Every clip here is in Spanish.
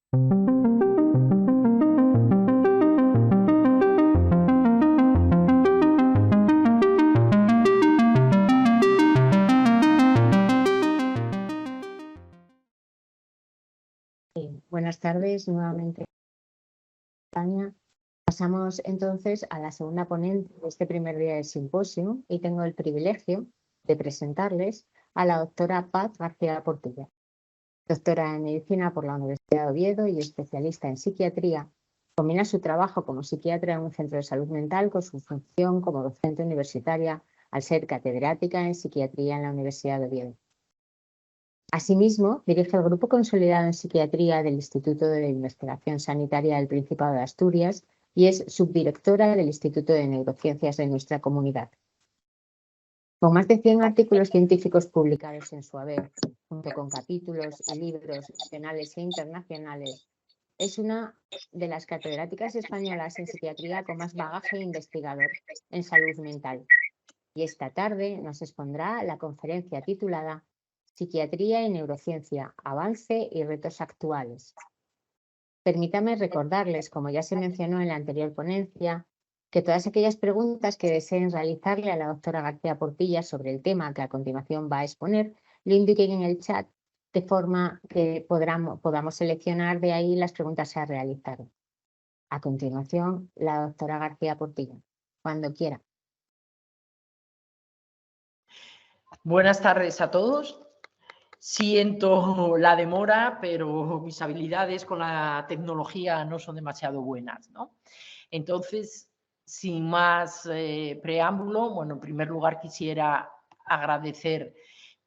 Buenas tardes nuevamente, España. Pasamos entonces a la segunda ponente de este primer día del simposio y tengo el privilegio de presentarles a la doctora Paz García Portilla, doctora en Medicina por la Universidad de Oviedo y especialista en psiquiatría. Combina su trabajo como psiquiatra en un centro de salud mental con su función como docente universitaria al ser catedrática en psiquiatría en la Universidad de Oviedo. Asimismo, dirige el Grupo Consolidado en Psiquiatría del Instituto de Investigación Sanitaria del Principado de Asturias y es subdirectora del Instituto de Neurociencias de nuestra comunidad. Con más de 100 artículos científicos publicados en su haber, junto con capítulos y libros nacionales e internacionales, es una de las catedráticas españolas en psiquiatría con más bagaje investigador en salud mental. Y esta tarde nos expondrá la conferencia titulada Psiquiatría y Neurociencia, avance y retos actuales. Permítame recordarles, como ya se mencionó en la anterior ponencia, que todas aquellas preguntas que deseen realizarle a la doctora García Portilla sobre el tema que a continuación va a exponer, lo indiquen en el chat de forma que podamos seleccionar de ahí las preguntas a realizar. A continuación, la doctora García Portilla, cuando quiera. Buenas tardes a todos. Siento la demora, pero mis habilidades con la tecnología no son demasiado buenas, ¿no? Entonces, sin más preámbulo, bueno, en primer lugar quisiera agradecer,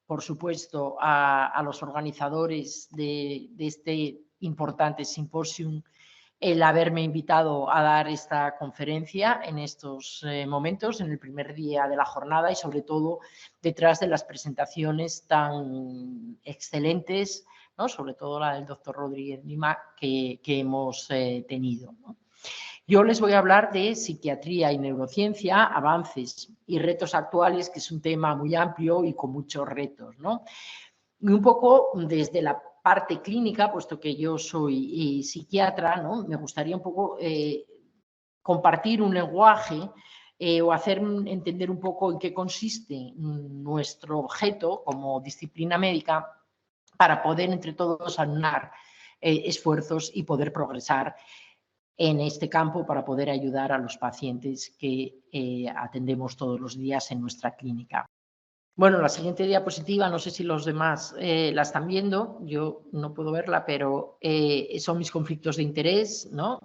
por supuesto, a los organizadores de este importante simposium el haberme invitado a dar esta conferencia en estos momentos, en el primer día de la jornada y sobre todo detrás de las presentaciones tan excelentes, ¿no? Sobre todo la del doctor Rodríguez Lima que hemos tenido, ¿no? Yo les voy a hablar de psiquiatría y neurociencia, avances y retos actuales, que es un tema muy amplio y con muchos retos, ¿no? Y un poco desde la parte clínica, puesto que yo soy psiquiatra, ¿no? Me gustaría un poco compartir un lenguaje o hacer entender un poco en qué consiste nuestro objeto como disciplina médica para poder entre todos aunar esfuerzos y poder progresar en este campo para poder ayudar a los pacientes que atendemos todos los días en nuestra clínica. Bueno, la siguiente diapositiva, no sé si los demás la están viendo, yo no puedo verla, pero son mis conflictos de interés, ¿no?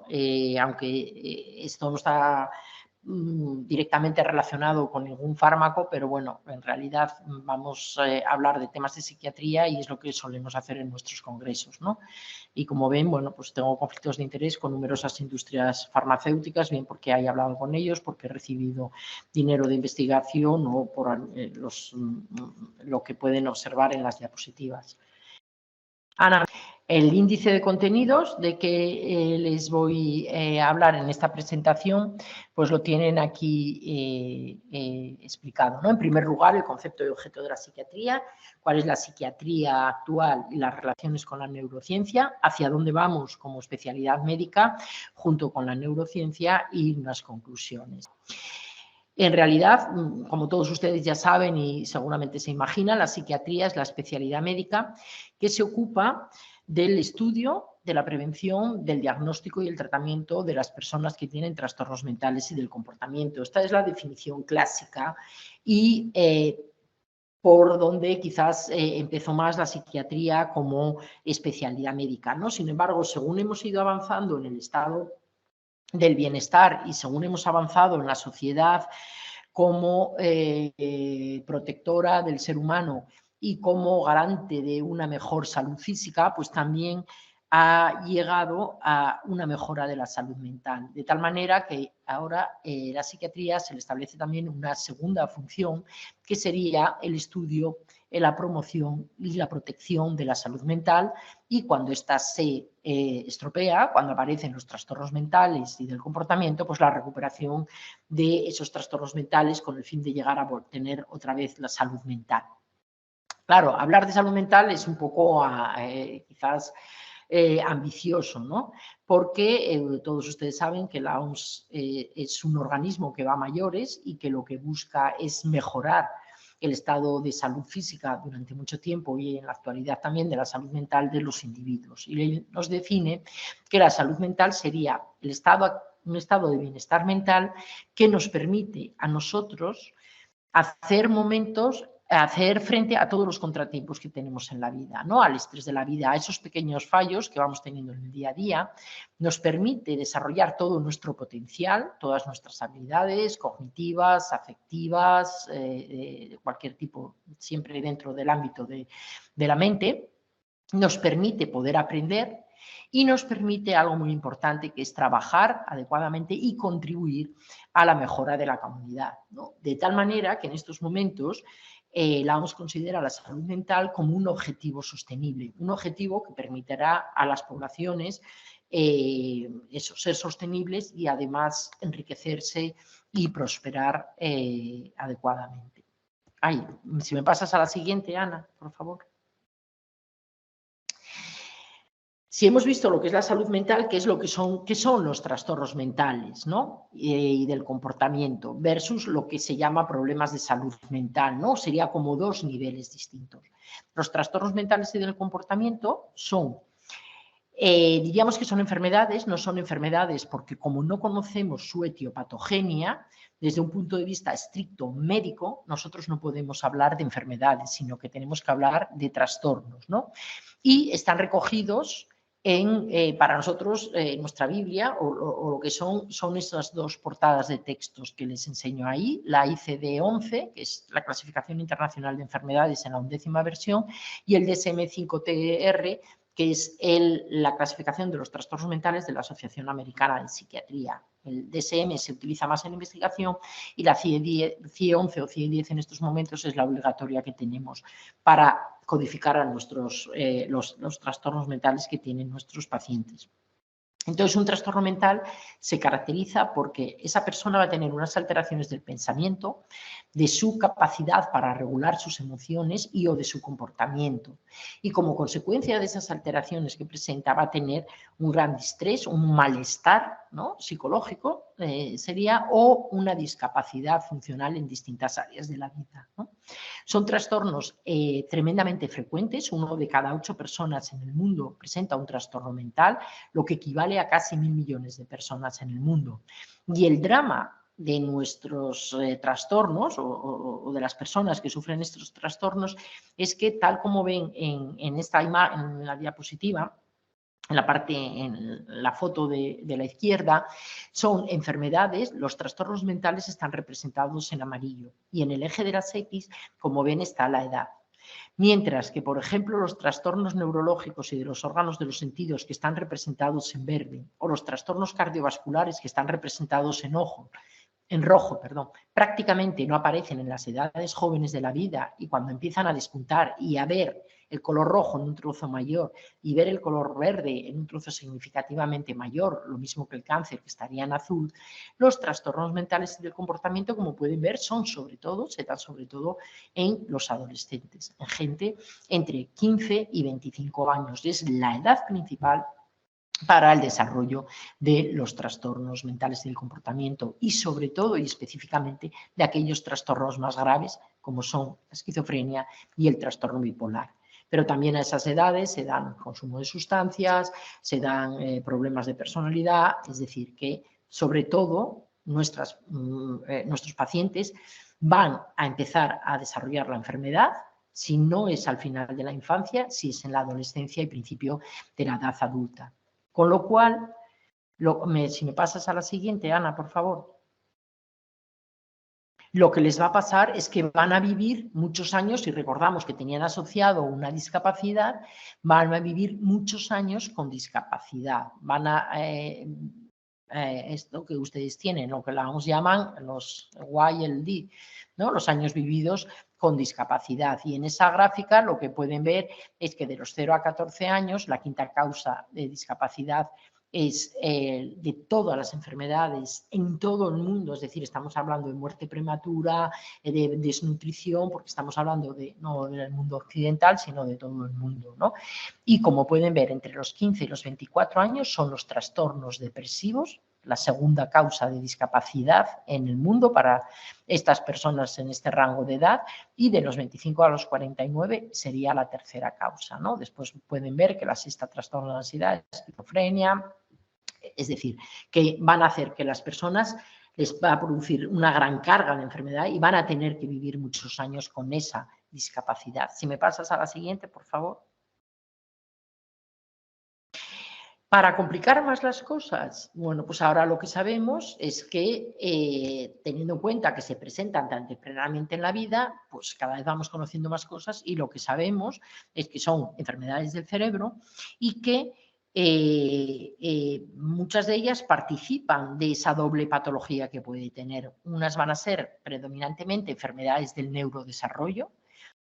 Aunque esto no está directamente relacionado con ningún fármaco, pero bueno, en realidad vamos a hablar de temas de psiquiatría y es lo que solemos hacer en nuestros congresos, ¿no? Y como ven, bueno, pues tengo conflictos de interés con numerosas industrias farmacéuticas, bien porque he hablado con ellos, porque he recibido dinero de investigación o por lo que pueden observar en las diapositivas. Ana, el índice de contenidos de que les voy a hablar en esta presentación, pues lo tienen aquí explicado, ¿no? En primer lugar, el concepto y objeto de la psiquiatría, cuál es la psiquiatría actual y las relaciones con la neurociencia, hacia dónde vamos como especialidad médica junto con la neurociencia y unas conclusiones. En realidad, como todos ustedes ya saben y seguramente se imaginan, la psiquiatría es la especialidad médica que se ocupa del estudio, de la prevención, del diagnóstico y el tratamiento de las personas que tienen trastornos mentales y del comportamiento. Esta es la definición clásica y por donde quizás empezó más la psiquiatría como especialidad médica, ¿no? Sin embargo, según hemos ido avanzando en el estado del bienestar y según hemos avanzado en la sociedad como protectora del ser humano y como garante de una mejor salud física, pues también ha llegado a una mejora de la salud mental. De tal manera que ahora la psiquiatría se le establece también una segunda función, que sería el estudio, la promoción y la protección de la salud mental, y cuando ésta se estropea, cuando aparecen los trastornos mentales y del comportamiento, pues la recuperación de esos trastornos mentales con el fin de llegar a tener otra vez la salud mental. Claro, hablar de salud mental es un poco quizás ambicioso, ¿no? Porque todos ustedes saben que la OMS es un organismo que va a mayores y que lo que busca es mejorar el estado de salud física durante mucho tiempo y en la actualidad también de la salud mental de los individuos. Y nos define que la salud mental sería un estado de bienestar mental que nos permite a nosotros hacer frente a todos los contratiempos que tenemos en la vida, ¿no? Al estrés de la vida, a esos pequeños fallos que vamos teniendo en el día a día, nos permite desarrollar todo nuestro potencial, todas nuestras habilidades cognitivas, afectivas, de cualquier tipo, siempre dentro del ámbito de la mente, nos permite poder aprender y nos permite algo muy importante, que es trabajar adecuadamente y contribuir a la mejora de la comunidad, ¿no? De tal manera que en estos momentos la OMS considera la salud mental como un objetivo sostenible, un objetivo que permitirá a las poblaciones ser sostenibles y además enriquecerse y prosperar adecuadamente. Si me pasas a la siguiente, Ana, por favor. Si hemos visto lo que es la salud mental, qué son los trastornos mentales, ¿no? Y del comportamiento, versus lo que se llama problemas de salud mental, ¿no? Sería como dos niveles distintos. Los trastornos mentales y del comportamiento diríamos que son enfermedades, no son enfermedades porque como no conocemos su etiopatogenia, desde un punto de vista estricto médico, nosotros no podemos hablar de enfermedades, sino que tenemos que hablar de trastornos, ¿no? Y están recogidos para nosotros, nuestra Biblia, o lo que son esas dos portadas de textos que les enseño ahí, la ICD-11, que es la Clasificación Internacional de Enfermedades en la 11ª versión, y el DSM-5-TR, que es la clasificación de los trastornos mentales de la Asociación Americana de Psiquiatría. El DSM se utiliza más en investigación y la CIE-11 o CIE-10 en estos momentos es la obligatoria que tenemos para codificar a los trastornos mentales que tienen nuestros pacientes. Entonces, un trastorno mental se caracteriza porque esa persona va a tener unas alteraciones del pensamiento, de su capacidad para regular sus emociones y o de su comportamiento. Y como consecuencia de esas alteraciones que presenta, va a tener un gran estrés, un malestar, ¿no?, psicológico, sería, o una discapacidad funcional en distintas áreas de la vida, ¿no? Son trastornos tremendamente frecuentes, 1 de cada 8 personas en el mundo presenta un trastorno mental, lo que equivale a casi 1.000 millones de personas en el mundo. Y el drama de nuestros trastornos o de las personas que sufren estos trastornos es que, tal como ven en la diapositiva, en la foto de la izquierda, son enfermedades, los trastornos mentales están representados en amarillo y en el eje de las X, como ven, está la edad. Mientras que, por ejemplo, los trastornos neurológicos y de los órganos de los sentidos, que están representados en verde, o los trastornos cardiovasculares, que están representados en rojo, prácticamente no aparecen en las edades jóvenes de la vida, y cuando empiezan a despuntar y a ver el color rojo en un trozo mayor y ver el color verde en un trozo significativamente mayor, lo mismo que el cáncer, que estaría en azul, los trastornos mentales y del comportamiento, como pueden ver, se dan sobre todo en los adolescentes, en gente entre 15 y 25 años. Es la edad principal para el desarrollo de los trastornos mentales del comportamiento y, sobre todo y específicamente, de aquellos trastornos más graves como son la esquizofrenia y el trastorno bipolar. Pero también a esas edades se dan consumo de sustancias, se dan problemas de personalidad, es decir, que sobre todo nuestros pacientes van a empezar a desarrollar la enfermedad, si no es al final de la infancia, si es en la adolescencia y principio de la edad adulta. Con lo cual, si me pasas a la siguiente, Ana, por favor. Lo que les va a pasar es que van a vivir muchos años, y recordamos que tenían asociado una discapacidad, van a vivir muchos años con discapacidad. Van a esto que ustedes tienen, lo que llaman los YLD, ¿no?, los años vividos con discapacidad. Y en esa gráfica lo que pueden ver es que de los 0 a 14 años, la quinta causa de discapacidad es de todas las enfermedades en todo el mundo, es decir, estamos hablando de muerte prematura, de desnutrición, porque estamos hablando no del mundo occidental, sino de todo el mundo, ¿no? Y como pueden ver, entre los 15 y los 24 años son los trastornos depresivos, la segunda causa de discapacidad en el mundo para estas personas en este rango de edad, y de los 25 a los 49 sería la tercera causa, ¿no? Después pueden ver que la sexta trastorno de ansiedad, esquizofrenia, es decir, que van a hacer que las personas les va a producir una gran carga de enfermedad y van a tener que vivir muchos años con esa discapacidad. Si me pasas a la siguiente, por favor. Para complicar más las cosas, bueno, pues ahora lo que sabemos es que teniendo en cuenta que se presentan tan tempranamente en la vida, pues cada vez vamos conociendo más cosas y lo que sabemos es que son enfermedades del cerebro y que muchas de ellas participan de esa doble patología que puede tener. Unas van a ser predominantemente enfermedades del neurodesarrollo,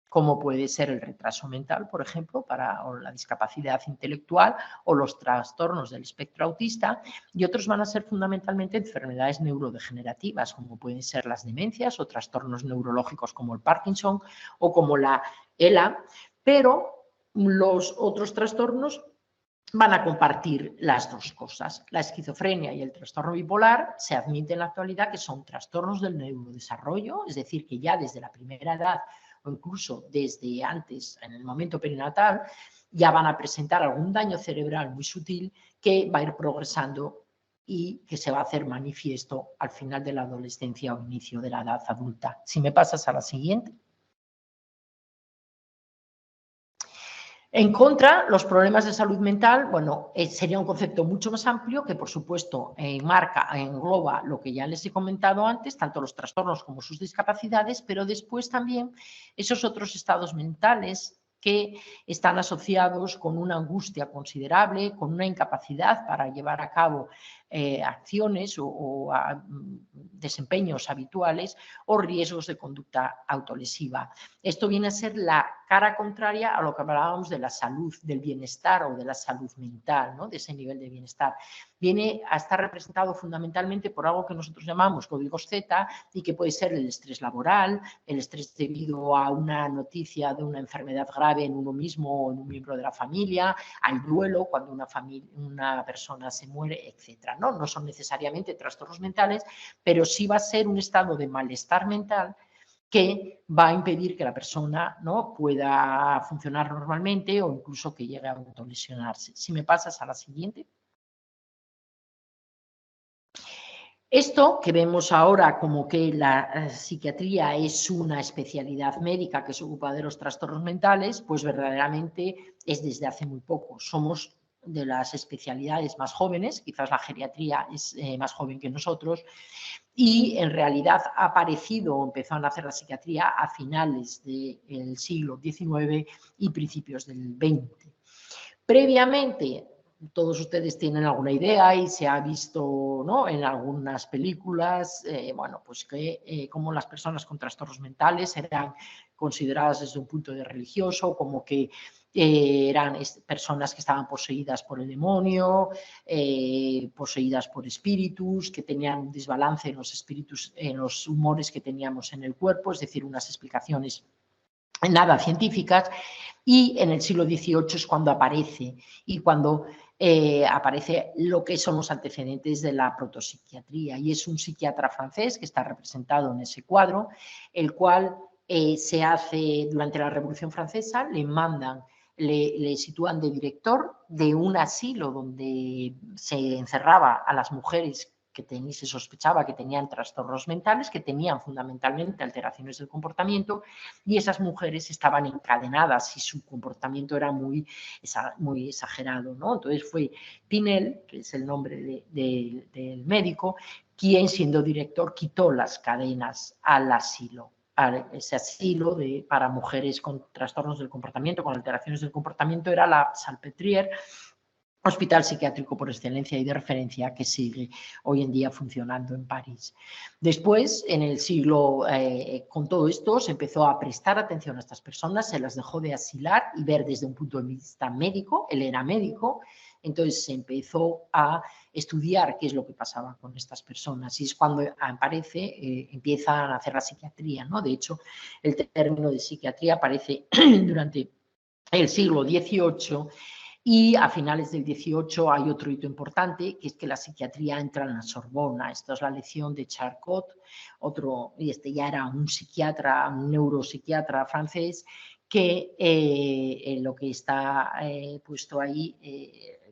como puede ser el retraso mental, por ejemplo, o la discapacidad intelectual o los trastornos del espectro autista, y otros van a ser fundamentalmente enfermedades neurodegenerativas, como pueden ser las demencias o trastornos neurológicos como el Parkinson o como la ELA, pero los otros trastornos van a compartir las dos cosas. La esquizofrenia y el trastorno bipolar se admite en la actualidad que son trastornos del neurodesarrollo, es decir, que ya desde la primera edad o incluso desde antes, en el momento perinatal, ya van a presentar algún daño cerebral muy sutil que va a ir progresando y que se va a hacer manifiesto al final de la adolescencia o inicio de la edad adulta. Si me pasas a la siguiente. En contra, los problemas de salud mental, bueno, sería un concepto mucho más amplio que, por supuesto, engloba lo que ya les he comentado antes, tanto los trastornos como sus discapacidades, pero después también esos otros estados mentales que están asociados con una angustia considerable, con una incapacidad para llevar a cabo acciones o desempeños habituales o riesgos de conducta autolesiva. Esto viene a ser la cara contraria a lo que hablábamos de la salud, del bienestar o de la salud mental, ¿no? De ese nivel de bienestar. Viene a estar representado fundamentalmente por algo que nosotros llamamos códigos Z y que puede ser el estrés laboral, el estrés debido a una noticia de una enfermedad grave en uno mismo o en un miembro de la familia, al duelo cuando una persona se muere, etc. No son necesariamente trastornos mentales, pero sí va a ser un estado de malestar mental que va a impedir que la persona, ¿no?, pueda funcionar normalmente o incluso que llegue a autolesionarse. Si me pasas a la siguiente. Esto que vemos ahora como que la psiquiatría es una especialidad médica que se ocupa de los trastornos mentales, pues verdaderamente es desde hace muy poco. Somos de las especialidades más jóvenes, quizás la geriatría es más joven que nosotros, y en realidad ha aparecido, empezó a nacer la psiquiatría a finales del siglo XIX y principios del XX. Previamente, todos ustedes tienen alguna idea y se ha visto, ¿no?, en algunas películas, bueno, pues que como las personas con trastornos mentales eran consideradas desde un punto de religioso, como que eran personas que estaban poseídas por el demonio, poseídas por espíritus, que tenían un desbalance en los espíritus, en los humores que teníamos en el cuerpo, es decir, unas explicaciones nada científicas, y en el siglo XVIII es cuando aparece y cuando aparece lo que son los antecedentes de la protopsiquiatría, y es un psiquiatra francés que está representado en ese cuadro, el cual se hace durante la Revolución Francesa, le sitúan de director de un asilo donde se encerraba a las mujeres que se sospechaba que tenían trastornos mentales, que tenían fundamentalmente alteraciones del comportamiento, y esas mujeres estaban encadenadas y su comportamiento era muy exagerado, ¿no? Entonces fue Pinel, que es el nombre del médico, quien, siendo director, quitó las cadenas al asilo, a ese asilo para mujeres con trastornos del comportamiento, con alteraciones del comportamiento, era la Salpêtrière, hospital psiquiátrico por excelencia y de referencia que sigue hoy en día funcionando en París. Después, en el siglo, con todo esto, se empezó a prestar atención a estas personas, se las dejó de asilar y ver desde un punto de vista médico. Él era médico, entonces se empezó a estudiar qué es lo que pasaba con estas personas y es cuando aparece, empiezan a hacer la psiquiatría, ¿no? De hecho, el término de psiquiatría aparece durante el siglo XVIII. Y a finales del XVIII hay otro hito importante, que es que la psiquiatría entra en la Sorbona. Esta es la lección de Charcot, y este ya era un psiquiatra, un neuropsiquiatra francés, que lo que está puesto ahí,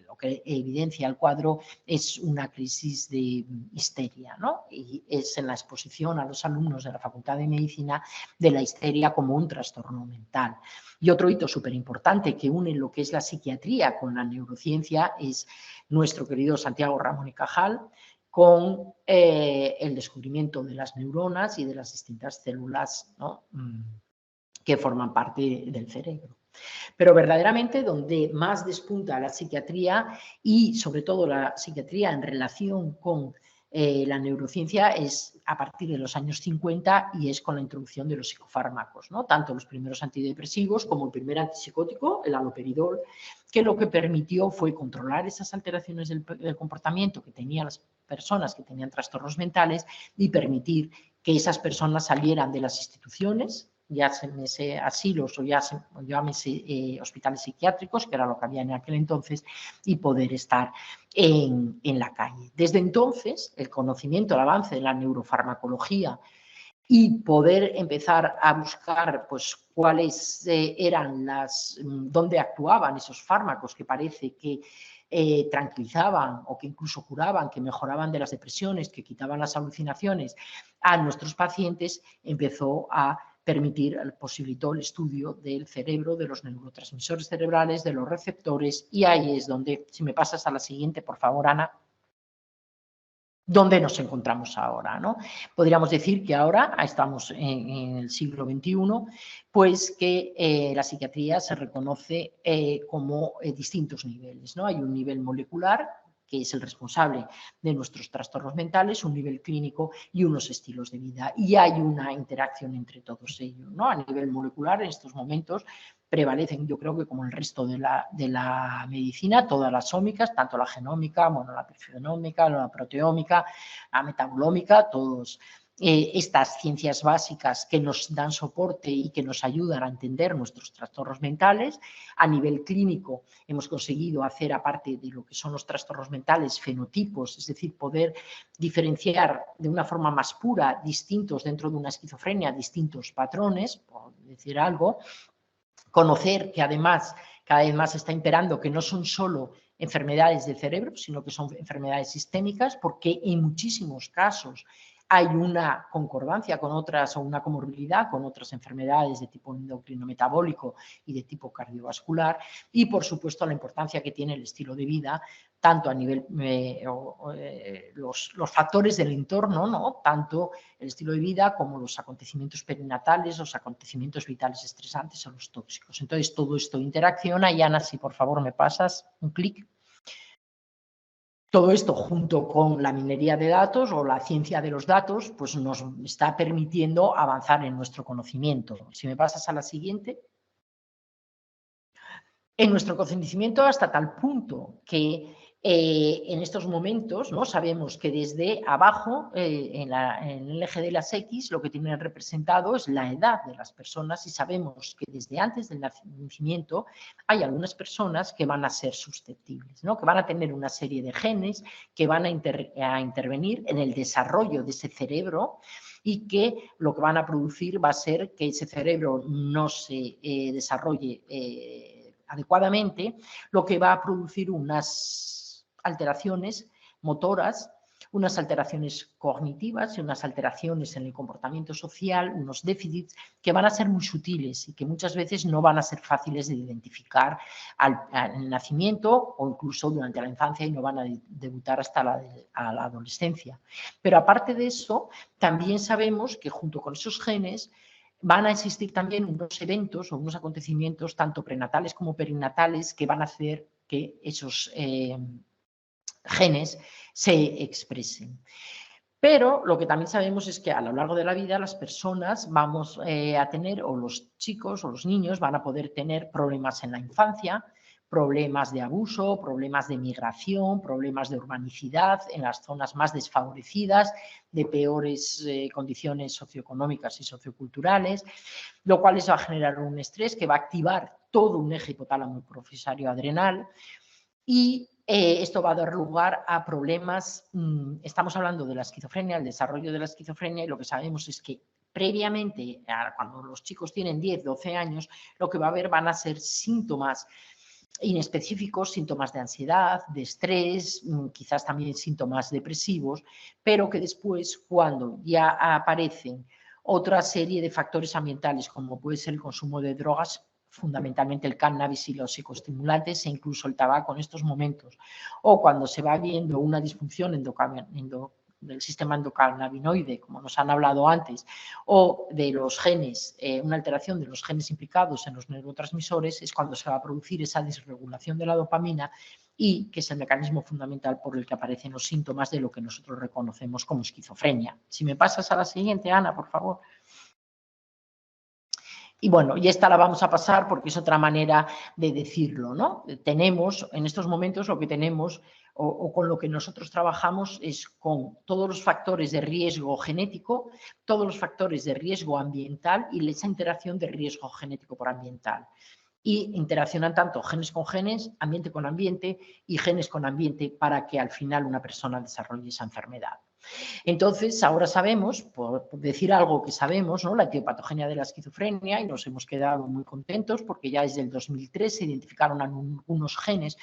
lo que evidencia el cuadro, es una crisis de histeria, ¿no? Y es en la exposición a los alumnos de la Facultad de Medicina de la histeria como un trastorno mental. Y otro hito súper importante que une lo que es la psiquiatría con la neurociencia es nuestro querido Santiago Ramón y Cajal con el descubrimiento de las neuronas y de las distintas células, ¿no?, que forman parte del cerebro. Pero verdaderamente donde más despunta la psiquiatría y sobre todo la psiquiatría en relación con la neurociencia es a partir de los años 50 y es con la introducción de los psicofármacos, ¿no? Tanto los primeros antidepresivos como el primer antipsicótico, el haloperidol, que lo que permitió fue controlar esas alteraciones del comportamiento que tenían las personas que tenían trastornos mentales y permitir que esas personas salieran de las instituciones, llámese asilos o llámese hospitales psiquiátricos, que era lo que había en aquel entonces, y poder estar en la calle. Desde entonces, el conocimiento, el avance de la neurofarmacología y poder empezar a buscar pues, cuáles eran dónde actuaban esos fármacos que parece que tranquilizaban o que incluso curaban, que mejoraban de las depresiones, que quitaban las alucinaciones a nuestros pacientes, empezó a posibilitó el estudio del cerebro, de los neurotransmisores cerebrales, de los receptores, y ahí es donde, si me pasas a la siguiente, por favor, Ana, donde nos encontramos ahora, ¿no? Podríamos decir que ahora estamos en el siglo XXI, pues que la psiquiatría se reconoce como distintos niveles, ¿no? Hay un nivel molecular, que es el responsable de nuestros trastornos mentales, un nivel clínico y unos estilos de vida. Y hay una interacción entre todos ellos, ¿no? A nivel molecular, en estos momentos, prevalecen, yo creo que como el resto de la medicina, todas las ómicas, tanto la genómica, bueno, la epigenómica, la proteómica, la metabolómica, todos estas ciencias básicas que nos dan soporte y que nos ayudan a entender nuestros trastornos mentales. A nivel clínico hemos conseguido hacer, aparte de lo que son los trastornos mentales, fenotipos, es decir, poder diferenciar de una forma más pura distintos dentro de una esquizofrenia, distintos patrones, por decir algo. Conocer que además cada vez más está imperando que no son solo enfermedades del cerebro, sino que son enfermedades sistémicas, porque en muchísimos casos hay una concordancia con otras o una comorbilidad con otras enfermedades de tipo endocrino metabólico y de tipo cardiovascular, y por supuesto la importancia que tiene el estilo de vida, tanto a nivel los factores del entorno, ¿no? Tanto el estilo de vida como los acontecimientos perinatales, los acontecimientos vitales estresantes o los tóxicos. Entonces todo esto interacciona y Ana, si por favor me pasas un clic. Todo esto junto con la minería de datos o la ciencia de los datos, pues nos está permitiendo avanzar en nuestro conocimiento. Si me pasas a la siguiente. En nuestro conocimiento hasta tal punto que en estos momentos, ¿no?, sabemos que desde abajo, en el eje de las X, lo que tienen representado es la edad de las personas y sabemos que desde antes del nacimiento hay algunas personas que van a ser susceptibles, ¿no?, que van a tener una serie de genes que van a intervenir en el desarrollo de ese cerebro y que lo que van a producir va a ser que ese cerebro no se desarrolle adecuadamente, lo que va a producir unas alteraciones motoras, unas alteraciones cognitivas y unas alteraciones en el comportamiento social, unos déficits que van a ser muy sutiles y que muchas veces no van a ser fáciles de identificar al nacimiento o incluso durante la infancia y no van a debutar hasta la adolescencia. Pero aparte de eso, también sabemos que junto con esos genes van a existir también unos eventos o unos acontecimientos tanto prenatales como perinatales que van a hacer que esos genes se expresen. Pero lo que también sabemos es que a lo largo de la vida las personas vamos a tener, o los chicos o los niños van a poder tener problemas en la infancia, problemas de abuso, problemas de migración, problemas de urbanicidad en las zonas más desfavorecidas, de peores condiciones socioeconómicas y socioculturales, lo cual les va a generar un estrés que va a activar todo un eje hipotálamo hipofisario adrenal y esto va a dar lugar a problemas. Estamos hablando de la esquizofrenia, el desarrollo de la esquizofrenia, y lo que sabemos es que previamente, cuando los chicos tienen 10, 12 años, lo que va a haber van a ser síntomas inespecíficos, síntomas de ansiedad, de estrés, quizás también síntomas depresivos, pero que después, cuando ya aparecen otra serie de factores ambientales, como puede ser el consumo de drogas, fundamentalmente el cannabis y los psicoestimulantes e incluso el tabaco en estos momentos, o cuando se va viendo una disfunción del sistema endocannabinoide, como nos han hablado antes, o de los genes, una alteración de los genes implicados en los neurotransmisores, es cuando se va a producir esa disregulación de la dopamina y que es el mecanismo fundamental por el que aparecen los síntomas de lo que nosotros reconocemos como esquizofrenia. Si me pasas a la siguiente, Ana, por favor. Y bueno, y esta la vamos a pasar porque es otra manera de decirlo, ¿no? Tenemos, en estos momentos lo que tenemos o con lo que nosotros trabajamos es con todos los factores de riesgo genético, todos los factores de riesgo ambiental y esa interacción de riesgo genético por ambiental. Y interaccionan tanto genes con genes, ambiente con ambiente y genes con ambiente para que al final una persona desarrolle esa enfermedad. Entonces, ahora sabemos, por decir algo que sabemos, ¿no?, la etiopatogenia de la esquizofrenia, y nos hemos quedado muy contentos porque ya desde el 2003 se identificaron algunos genes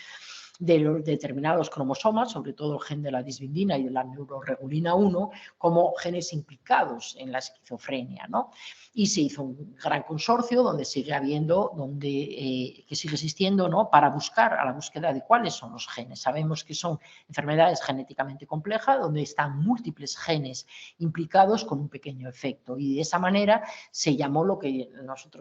de los determinados cromosomas, sobre todo el gen de la disbindina y de la neuroregulina 1, como genes implicados en la esquizofrenia, ¿no? Y se hizo un gran consorcio donde sigue habiendo, que sigue existiendo, ¿no?, para buscar a la búsqueda de cuáles son los genes. Sabemos que son enfermedades genéticamente complejas donde están múltiples genes implicados con un pequeño efecto, y de esa manera se llamó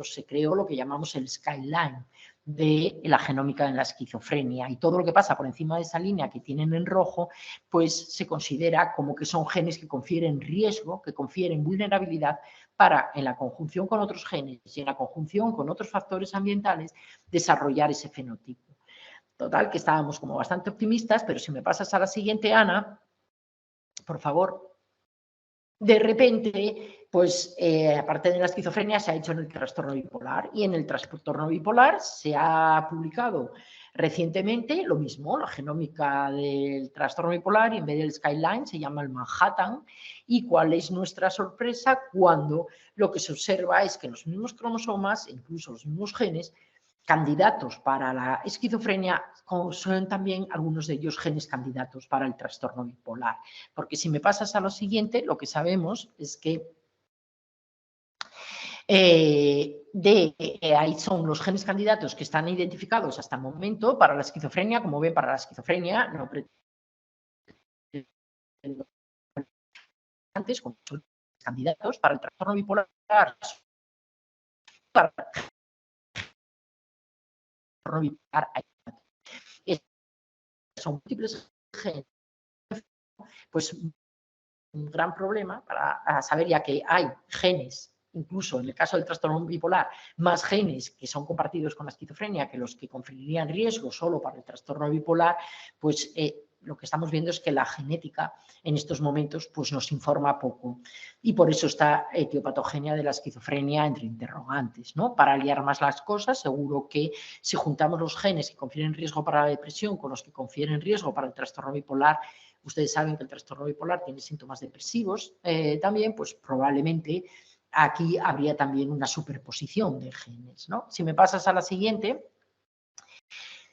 se creó lo que llamamos el skyline de la genómica en la esquizofrenia, y todo lo que pasa por encima de esa línea que tienen en rojo, pues se considera como que son genes que confieren riesgo, que confieren vulnerabilidad para, en la conjunción con otros genes y en la conjunción con otros factores ambientales, desarrollar ese fenotipo. Total, que estábamos como bastante optimistas, pero si me pasas a la siguiente, Ana, por favor. De repente, pues aparte de la esquizofrenia, se ha hecho en el trastorno bipolar, y en el trastorno bipolar se ha publicado recientemente lo mismo, la genómica del trastorno bipolar, y en vez del skyline se llama el Manhattan. Y cuál es nuestra sorpresa cuando lo que se observa es que los mismos cromosomas, incluso los mismos genes, candidatos para la esquizofrenia, son también algunos de ellos genes candidatos para el trastorno bipolar. Porque si me pasas a lo siguiente, lo que sabemos es que ahí son los genes candidatos que están identificados hasta el momento para la esquizofrenia. Como ven, para la esquizofrenia no antes con candidatos para el trastorno bipolar, para son múltiples genes, pues un gran problema para saber, ya que hay genes, incluso en el caso del trastorno bipolar, más genes que son compartidos con la esquizofrenia que los que conferirían riesgo solo para el trastorno bipolar, pues lo que estamos viendo es que la genética en estos momentos pues nos informa poco, y por eso está etiopatogenia de la esquizofrenia entre interrogantes, ¿no? Para liar más las cosas, seguro que si juntamos los genes que confieren riesgo para la depresión con los que confieren riesgo para el trastorno bipolar, ustedes saben que el trastorno bipolar tiene síntomas depresivos también, pues probablemente aquí habría también una superposición de genes, ¿no? Si me pasas a la siguiente.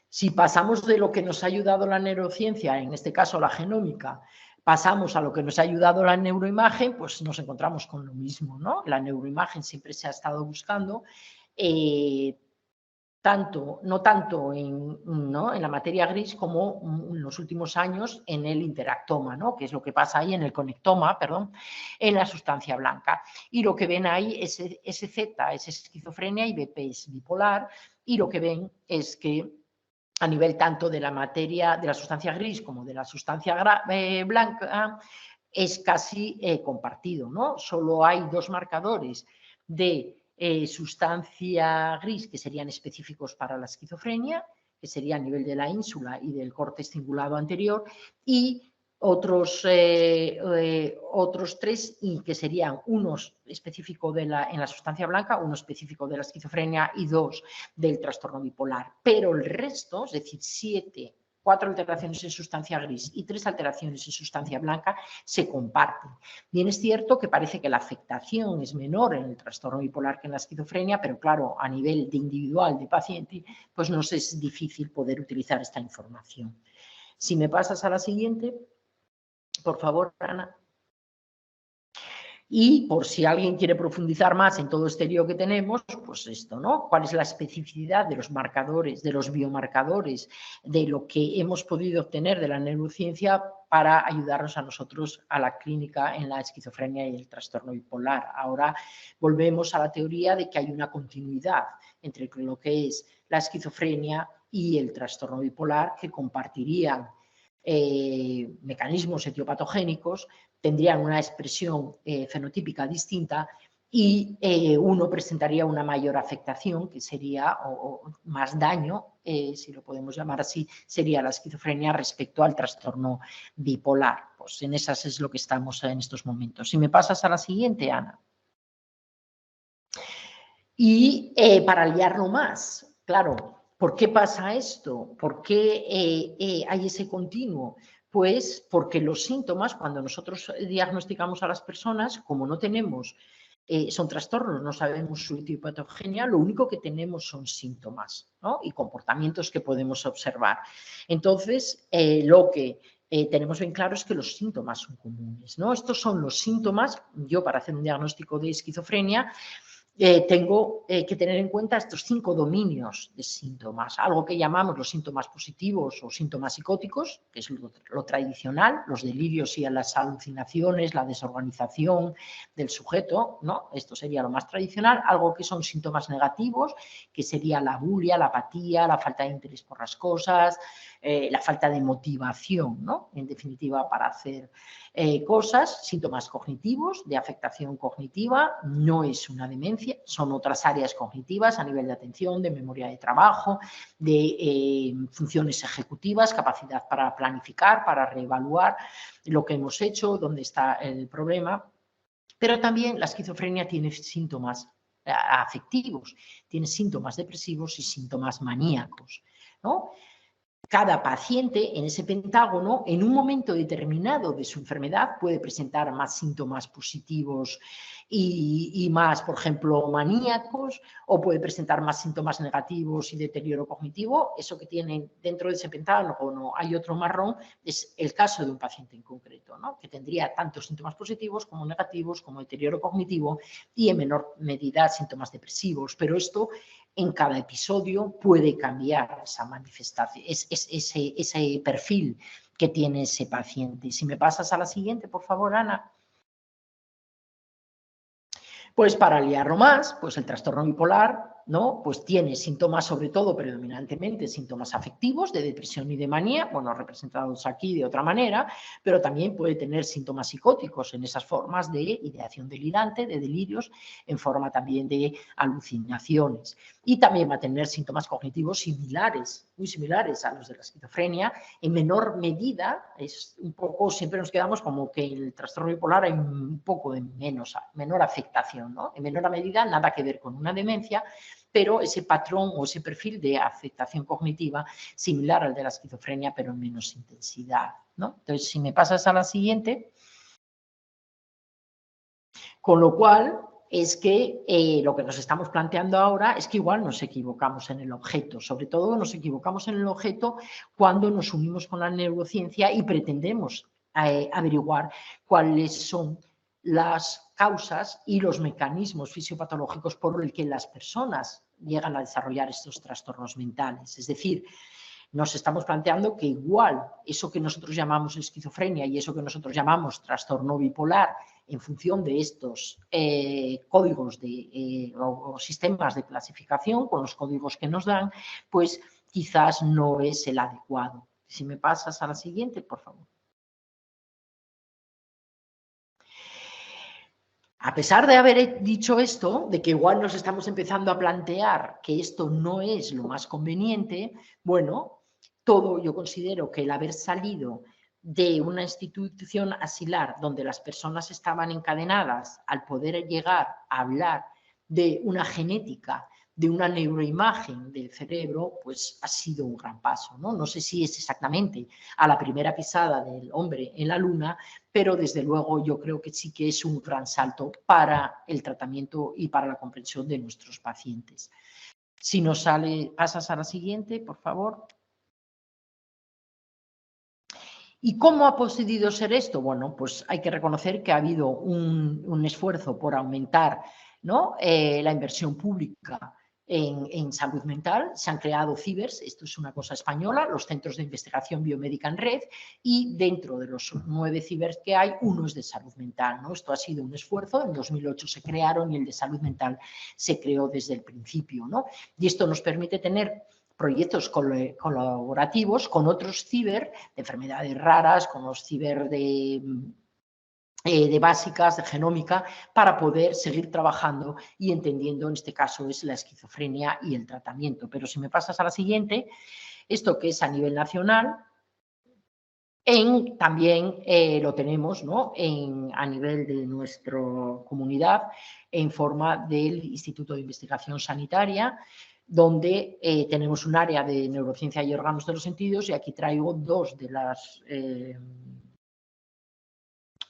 Si pasamos de lo que nos ha ayudado la neurociencia, en este caso la genómica, pasamos a lo que nos ha ayudado la neuroimagen, pues nos encontramos con lo mismo, ¿no? La neuroimagen siempre se ha estado buscando, no tanto en la materia gris como en los últimos años en el interactoma, ¿no?, que es lo que pasa ahí en el conectoma, perdón, en la sustancia blanca. Y lo que ven ahí es SZ, es esquizofrenia, y BP es bipolar, y lo que ven es que a nivel tanto de la materia, de la sustancia gris como de la sustancia blanca, es casi compartido, ¿no? Solo hay dos marcadores de sustancia gris que serían específicos para la esquizofrenia, que sería a nivel de la ínsula y del corte cingulado anterior, y otros tres que serían uno específico en la sustancia blanca, uno específico de la esquizofrenia y dos del trastorno bipolar. Pero el resto, es decir, 4 alteraciones en sustancia gris y 3 alteraciones en sustancia blanca se comparten. Bien, es cierto que parece que la afectación es menor en el trastorno bipolar que en la esquizofrenia, pero claro, a nivel de individual de paciente, pues nos es difícil poder utilizar esta información. Si me pasas a la siguiente, por favor, Ana. Y por si alguien quiere profundizar más en todo este lío que tenemos, pues esto, ¿no? ¿Cuál es la especificidad de los marcadores, de los biomarcadores, de lo que hemos podido obtener de la neurociencia para ayudarnos a nosotros a la clínica en la esquizofrenia y el trastorno bipolar? Ahora volvemos a la teoría de que hay una continuidad entre lo que es la esquizofrenia y el trastorno bipolar, que compartirían mecanismos etiopatogénicos, tendrían una expresión fenotípica distinta y uno presentaría una mayor afectación, que sería, o más daño, si lo podemos llamar así, sería la esquizofrenia respecto al trastorno bipolar. Pues en esas es lo que estamos en estos momentos. Si me pasas a la siguiente, Ana. Y para liarlo más, claro, ¿por qué pasa esto? ¿Por qué hay ese continuo? Pues porque los síntomas, cuando nosotros diagnosticamos a las personas, como no tenemos, son trastornos, no sabemos su etiopatogenia, lo único que tenemos son síntomas, ¿no? Y comportamientos que podemos observar. Entonces, lo que tenemos bien claro es que los síntomas son comunes, ¿no? Estos son los síntomas. Yo, para hacer un diagnóstico de esquizofrenia, tengo que tener en cuenta estos 5 dominios de síntomas, algo que llamamos los síntomas positivos o síntomas psicóticos, que es lo tradicional, los delirios y las alucinaciones, la desorganización del sujeto, ¿no? Esto sería lo más tradicional. Algo que son síntomas negativos, que sería la bulia, la apatía, la falta de interés por las cosas, la falta de motivación, ¿no? En definitiva, para hacer cosas. Síntomas cognitivos, de afectación cognitiva, no es una demencia, son otras áreas cognitivas a nivel de atención, de memoria de trabajo, de funciones ejecutivas, capacidad para planificar, para reevaluar lo que hemos hecho, dónde está el problema. Pero también la esquizofrenia tiene síntomas afectivos, tiene síntomas depresivos y síntomas maníacos, ¿no? Cada paciente en ese pentágono, en un momento determinado de su enfermedad, puede presentar más síntomas positivos y más, por ejemplo, maníacos, o puede presentar más síntomas negativos y deterioro cognitivo. Eso que tienen dentro de ese pentágono hay otro marrón, es el caso de un paciente en concreto, ¿no? Que tendría tanto síntomas positivos como negativos, como deterioro cognitivo y en menor medida síntomas depresivos. Pero esto en cada episodio puede cambiar esa manifestación, ese perfil que tiene ese paciente. Si me pasas a la siguiente, por favor, Ana. Pues para liarlo más, pues el trastorno bipolar, ¿no? Pues tiene síntomas, sobre todo, predominantemente, síntomas afectivos de depresión y de manía, bueno, representados aquí de otra manera, pero también puede tener síntomas psicóticos en esas formas de ideación delirante, de delirios, en forma también de alucinaciones. Y también va a tener síntomas cognitivos similares, muy similares a los de la esquizofrenia. En menor medida, es un poco, siempre nos quedamos como que en el trastorno bipolar hay un poco de menor afectación, ¿no? En menor medida, nada que ver con una demencia, pero ese patrón o ese perfil de afectación cognitiva similar al de la esquizofrenia, pero en menos intensidad, ¿no? Entonces, si me pasas a la siguiente. Con lo cual, es que lo que nos estamos planteando ahora es que igual nos equivocamos en el objeto. Sobre todo nos equivocamos en el objeto cuando nos unimos con la neurociencia y pretendemos averiguar cuáles son las causas y los mecanismos fisiopatológicos por el que las personas llegan a desarrollar estos trastornos mentales. Es decir, nos estamos planteando que igual eso que nosotros llamamos esquizofrenia y eso que nosotros llamamos trastorno bipolar, en función de estos códigos o sistemas de clasificación, con los códigos que nos dan, pues quizás no es el adecuado. Si me pasas a la siguiente, por favor. A pesar de haber dicho esto, de que igual nos estamos empezando a plantear que esto no es lo más conveniente, bueno, todo yo considero que el haber salido de una institución asilar donde las personas estaban encadenadas al poder llegar a hablar de una genética, de una neuroimagen del cerebro, pues ha sido un gran paso, ¿no? No sé si es exactamente a la primera pisada del hombre en la luna, pero desde luego yo creo que sí que es un gran salto para el tratamiento y para la comprensión de nuestros pacientes. Si nos sale, pasas a la siguiente, por favor. ¿Y cómo ha podido ser esto? Bueno, pues hay que reconocer que ha habido un esfuerzo por aumentar, ¿no?, la inversión pública en salud mental. Se han creado CIBERS, esto es una cosa española, los Centros de Investigación Biomédica en Red, y dentro de los 9 CIBERS que hay, uno es de salud mental, ¿no? Esto ha sido un esfuerzo, en 2008 se crearon y el de salud mental se creó desde el principio, ¿no? Y esto nos permite tener proyectos colaborativos con otros ciber de enfermedades raras, con los ciber de básicas, de genómica, para poder seguir trabajando y entendiendo, en este caso, es la esquizofrenia y el tratamiento. Pero si me pasas a la siguiente, esto que es a nivel nacional, también lo tenemos, ¿no?, a nivel de nuestra comunidad en forma del Instituto de Investigación Sanitaria, donde tenemos un área de neurociencia y órganos de los sentidos, y aquí traigo 2 de las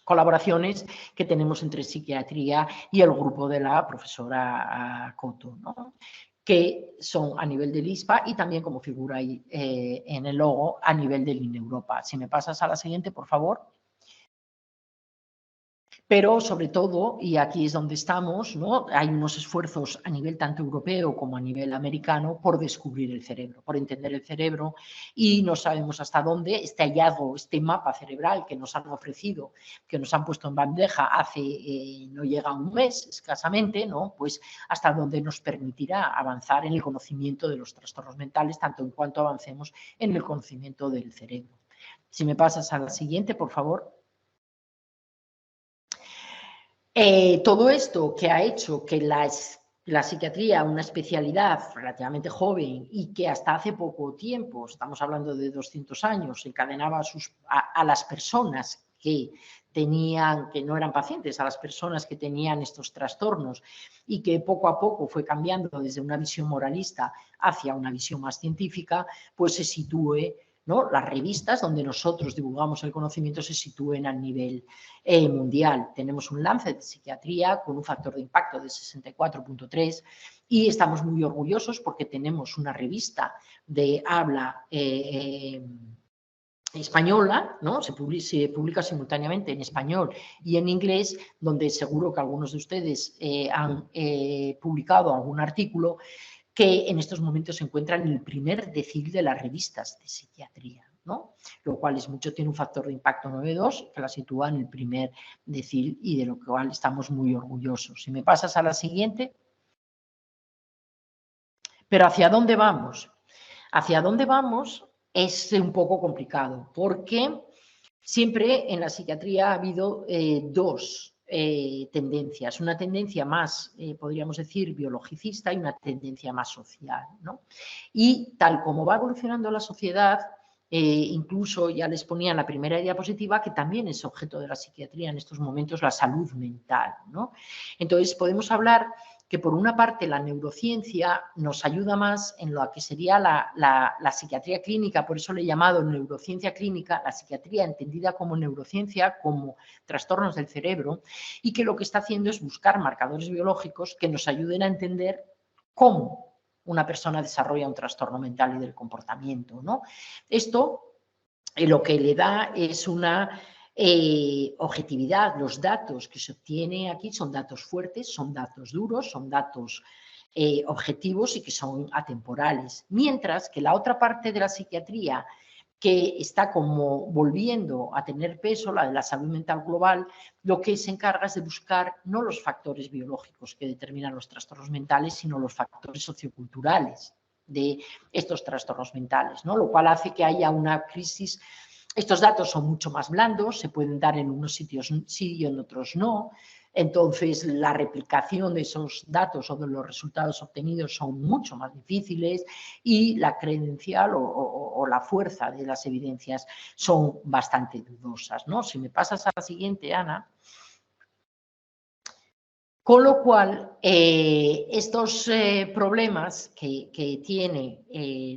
colaboraciones que tenemos entre psiquiatría y el grupo de la profesora Coto, ¿no?, que son a nivel del ISPA y también, como figura ahí en el logo, a nivel del INEUropa. Si me pasas a la siguiente, por favor. Pero sobre todo, y aquí es donde estamos, ¿no?, hay unos esfuerzos a nivel tanto europeo como a nivel americano por descubrir el cerebro, por entender el cerebro, y no sabemos hasta dónde este hallazgo, este mapa cerebral que nos han ofrecido, que nos han puesto en bandeja hace no llega a un mes escasamente, ¿no?, pues hasta dónde nos permitirá avanzar en el conocimiento de los trastornos mentales, tanto en cuanto avancemos en el conocimiento del cerebro. Si me pasas a la siguiente, por favor. Todo esto que ha hecho que la psiquiatría, una especialidad relativamente joven y que hasta hace poco tiempo, estamos hablando de 200 años, encadenaba a las personas que no eran pacientes, a las personas que tenían estos trastornos, y que poco a poco fue cambiando desde una visión moralista hacia una visión más científica, pues se sitúe, ¿no?, las revistas donde nosotros divulgamos el conocimiento se sitúen a nivel mundial. Tenemos un Lancet de psiquiatría con un factor de impacto de 64.3 y estamos muy orgullosos porque tenemos una revista de habla española, ¿no?, se publica simultáneamente en español y en inglés, donde seguro que algunos de ustedes han publicado algún artículo, que en estos momentos se encuentra en el primer decil de las revistas de psiquiatría, ¿no?, lo cual es mucho, tiene un factor de impacto 9.2 que la sitúa en el primer decil y de lo cual estamos muy orgullosos. Si me pasas a la siguiente. Pero ¿hacia dónde vamos? Hacia dónde vamos es un poco complicado, porque siempre en la psiquiatría ha habido 2 tendencias, una tendencia más, podríamos decir, biologicista y una tendencia más social, ¿no? Y tal como va evolucionando la sociedad, incluso ya les ponía en la primera diapositiva que también es objeto de la psiquiatría en estos momentos la salud mental, ¿no? Entonces podemos hablar que por una parte la neurociencia nos ayuda más en lo que sería la psiquiatría clínica, por eso le he llamado neurociencia clínica, la psiquiatría entendida como neurociencia, como trastornos del cerebro, y que lo que está haciendo es buscar marcadores biológicos que nos ayuden a entender cómo una persona desarrolla un trastorno mental y del comportamiento, ¿no? Esto lo que le da es una objetividad. Los datos que se obtienen aquí son datos fuertes, son datos duros, son datos objetivos y que son atemporales. Mientras que la otra parte de la psiquiatría, que está como volviendo a tener peso, la de la salud mental global, lo que se encarga es de buscar no los factores biológicos que determinan los trastornos mentales, sino los factores socioculturales. de estos trastornos mentales, ¿no? Lo cual hace que haya una crisis. Estos datos son mucho más blandos, se pueden dar en unos sitios sí y en otros no. Entonces, la replicación de esos datos o de los resultados obtenidos son mucho más difíciles y la credencial o la fuerza de las evidencias son bastante dudosas, ¿no? Si me pasas a la siguiente, Ana. Con lo cual, estos problemas que tiene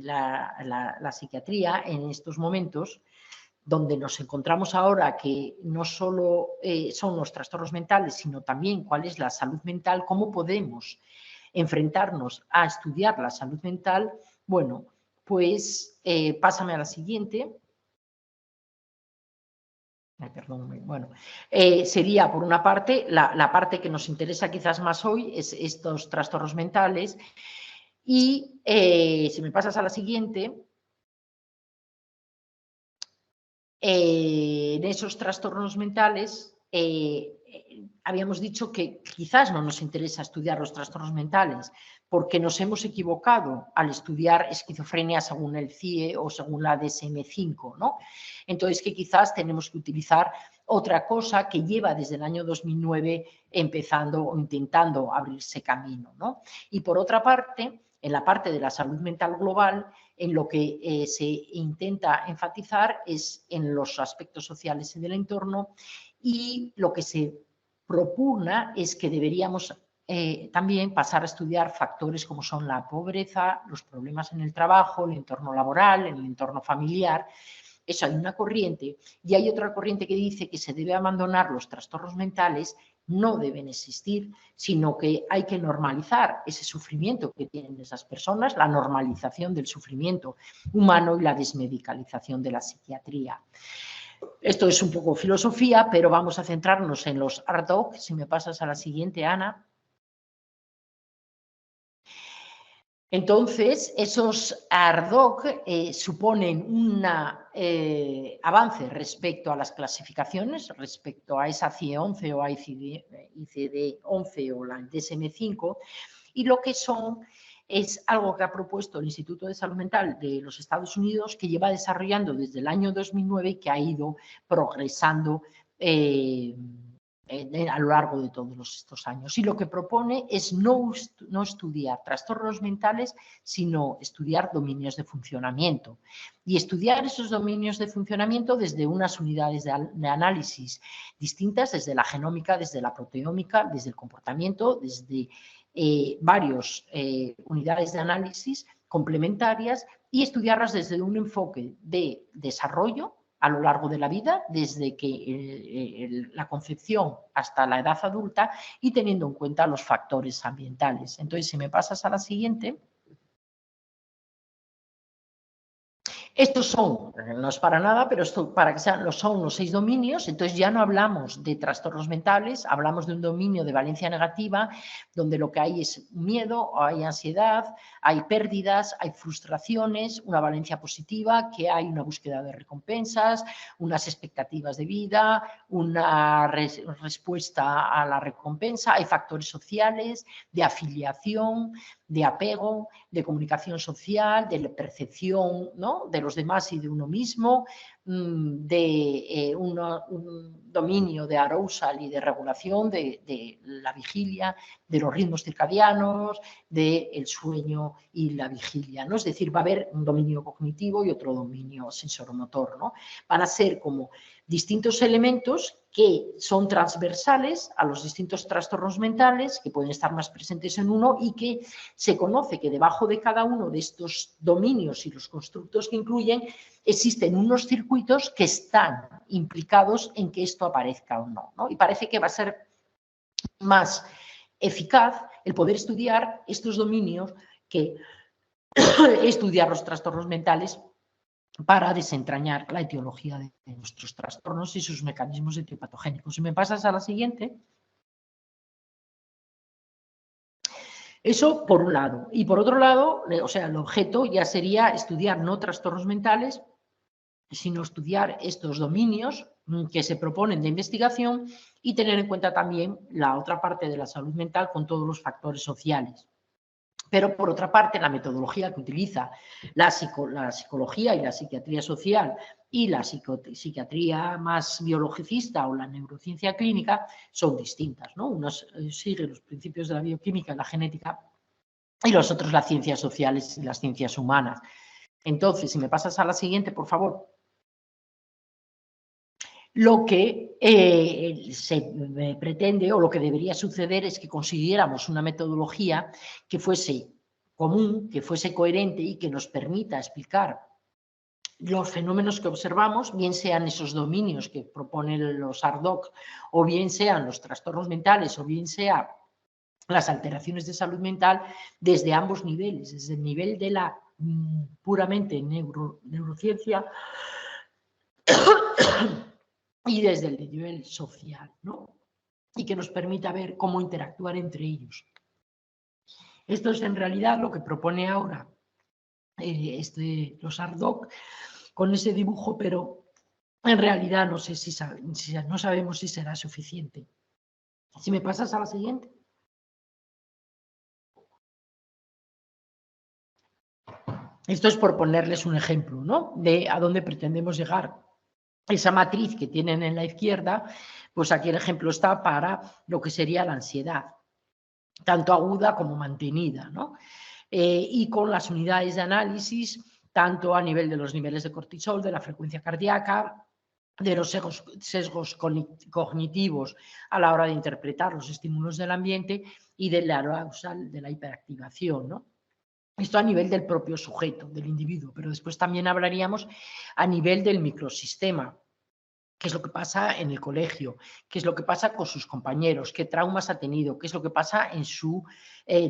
la psiquiatría en estos momentos, donde nos encontramos ahora, que no solo son los trastornos mentales, sino también cuál es la salud mental, cómo podemos enfrentarnos a estudiar la salud mental. Bueno, pues pásame a la siguiente. Perdón, bueno, sería por una parte, la parte que nos interesa quizás más hoy es estos trastornos mentales y si me pasas a la siguiente, en esos trastornos mentales habíamos dicho que quizás no nos interesa estudiar los trastornos mentales porque nos hemos equivocado al estudiar esquizofrenia según el CIE o según la DSM-5, ¿no? Entonces, que quizás tenemos que utilizar otra cosa que lleva desde el año 2009 empezando o intentando abrirse camino, ¿no? Y por otra parte, en la parte de la salud mental global, en lo que se intenta enfatizar es en los aspectos sociales y del entorno, y lo que se propugna es que deberíamos también pasar a estudiar factores como son la pobreza, los problemas en el trabajo, el entorno laboral, el entorno familiar. Eso hay una corriente, y hay otra corriente que dice que se debe abandonar los trastornos mentales, no deben existir, sino que hay que normalizar ese sufrimiento que tienen esas personas, la normalización del sufrimiento humano y la desmedicalización de la psiquiatría. Esto es un poco filosofía, pero vamos a centrarnos en los ARDOC. Si me pasas a la siguiente, Ana. Entonces, esos ARDOC suponen un avance respecto a las clasificaciones, respecto a esa CIE-11 o a ICD-11 o la DSM-5, y lo que son es algo que ha propuesto el Instituto de Salud Mental de los Estados Unidos, que lleva desarrollando desde el año 2009 y que ha ido progresando a lo largo de todos estos años. Y lo que propone es no estudiar trastornos mentales, sino estudiar dominios de funcionamiento. Y estudiar esos dominios de funcionamiento desde unas unidades de análisis distintas, desde la genómica, desde la proteómica, desde el comportamiento, desde varias unidades de análisis complementarias, y estudiarlas desde un enfoque de desarrollo a lo largo de la vida, desde que la concepción hasta la edad adulta, y teniendo en cuenta los factores ambientales. Entonces, si me pasas a la siguiente. Estos son, no es para nada, pero esto para que sean, son los 6 dominios. Entonces ya no hablamos de trastornos mentales, hablamos de un dominio de valencia negativa, donde lo que hay es miedo, hay ansiedad, hay pérdidas, hay frustraciones, una valencia positiva, que hay una búsqueda de recompensas, unas expectativas de vida, una respuesta a la recompensa, hay factores sociales, de afiliación, de apego, de comunicación social, de percepción, ¿no?, de los demás y de uno mismo, de un dominio de arousal y de regulación de la vigilia, de los ritmos circadianos, del sueño y la vigilia, ¿no? Es decir, va a haber un dominio cognitivo y otro dominio sensoromotor, ¿no? Van a ser como distintos elementos que son transversales a los distintos trastornos mentales, que pueden estar más presentes en uno, y que se conoce que debajo de cada uno de estos dominios y los constructos que incluyen existen unos circuitos que están implicados en que esto aparezca o no, ¿no? Y parece que va a ser más eficaz el poder estudiar estos dominios que estudiar los trastornos mentales para desentrañar la etiología de nuestros trastornos y sus mecanismos etiopatogénicos. Si me pasas a la siguiente. Eso por un lado. Y por otro lado, o sea, el objeto ya sería estudiar no trastornos mentales, sino estudiar estos dominios que se proponen de investigación y tener en cuenta también la otra parte de la salud mental con todos los factores sociales. Pero, por otra parte, la metodología que utiliza la psicología y la psiquiatría social y la psiquiatría más biologicista o la neurociencia clínica son distintas, ¿no? Unos siguen los principios de la bioquímica y la genética y los otros las ciencias sociales y las ciencias humanas. Entonces, si me pasas a la siguiente, por favor. Lo que se pretende o lo que debería suceder es que consiguiéramos una metodología que fuese común, que fuese coherente y que nos permita explicar los fenómenos que observamos, bien sean esos dominios que proponen los ARDOC, o bien sean los trastornos mentales, o bien sean las alteraciones de salud mental, desde ambos niveles, desde el nivel de la puramente neurociencia y desde el nivel social, ¿no? Y que nos permita ver cómo interactuar entre ellos. Esto es en realidad lo que propone ahora los ARDOC con ese dibujo, pero en realidad no sé no sabemos si será suficiente. Si me pasas a la siguiente. Esto es por ponerles un ejemplo, ¿no? De a dónde pretendemos llegar. Esa matriz que tienen en la izquierda, pues aquí el ejemplo está para lo que sería la ansiedad, tanto aguda como mantenida, ¿no? Y con las unidades de análisis, tanto a nivel de los niveles de cortisol, de la frecuencia cardíaca, de los sesgos cognitivos a la hora de interpretar los estímulos del ambiente y del arousal, de la hiperactivación, ¿no? Esto a nivel del propio sujeto, del individuo, pero después también hablaríamos a nivel del microsistema. ¿Qué es lo que pasa en el colegio? ¿Qué es lo que pasa con sus compañeros? ¿Qué traumas ha tenido? ¿Qué es lo que pasa en su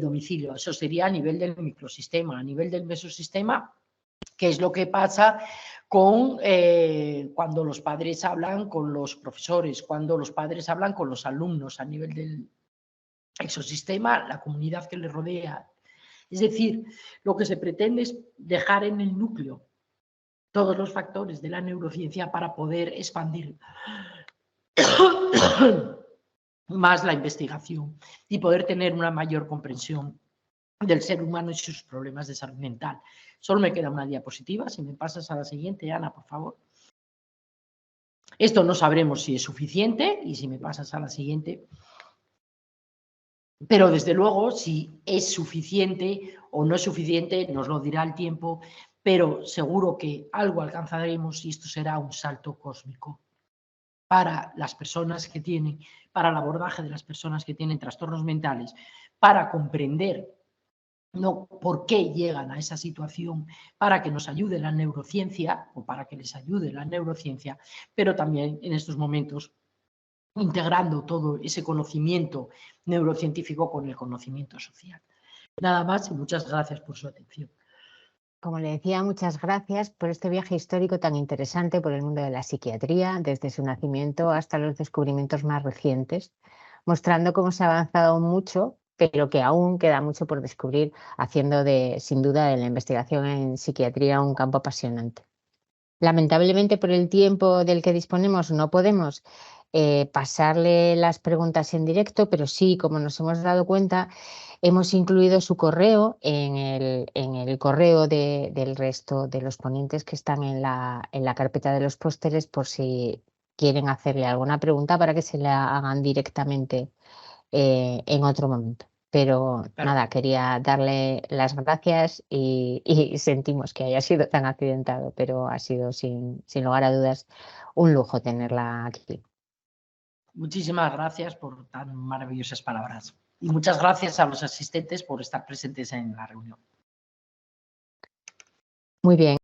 domicilio? Eso sería a nivel del microsistema. A nivel del mesosistema, ¿qué es lo que pasa con cuando los padres hablan con los profesores, cuando los padres hablan con los alumnos? A nivel del exosistema, la comunidad que les rodea. Es decir, lo que se pretende es dejar en el núcleo todos los factores de la neurociencia para poder expandir más la investigación y poder tener una mayor comprensión del ser humano y sus problemas de salud mental. Solo me queda una diapositiva. Si me pasas a la siguiente, Ana, por favor. Esto no sabremos si es suficiente y si me pasas a la siguiente. Pero desde luego, si es suficiente o no es suficiente, nos lo dirá el tiempo, pero seguro que algo alcanzaremos y esto será un salto cósmico para las personas que tienen, para el abordaje de las personas que tienen trastornos mentales, para comprender no por qué llegan a esa situación, para que nos ayude la neurociencia o para que les ayude la neurociencia, pero también en estos momentos integrando todo ese conocimiento neurocientífico con el conocimiento social. Nada más y muchas gracias por su atención. Como le decía, muchas gracias por este viaje histórico tan interesante por el mundo de la psiquiatría, desde su nacimiento hasta los descubrimientos más recientes, mostrando cómo se ha avanzado mucho, pero que aún queda mucho por descubrir, haciendo sin duda de la investigación en psiquiatría un campo apasionante. Lamentablemente, por el tiempo del que disponemos, no podemos pasarle las preguntas en directo, pero sí, como nos hemos dado cuenta, hemos incluido su correo en el correo del resto de los ponentes que están en la carpeta de los pósteres, por si quieren hacerle alguna pregunta para que se la hagan directamente en otro momento. Pero nada, quería darle las gracias y sentimos que haya sido tan accidentado, pero ha sido sin lugar a dudas un lujo tenerla aquí. Muchísimas gracias por tan maravillosas palabras y muchas gracias a los asistentes por estar presentes en la reunión. Muy bien.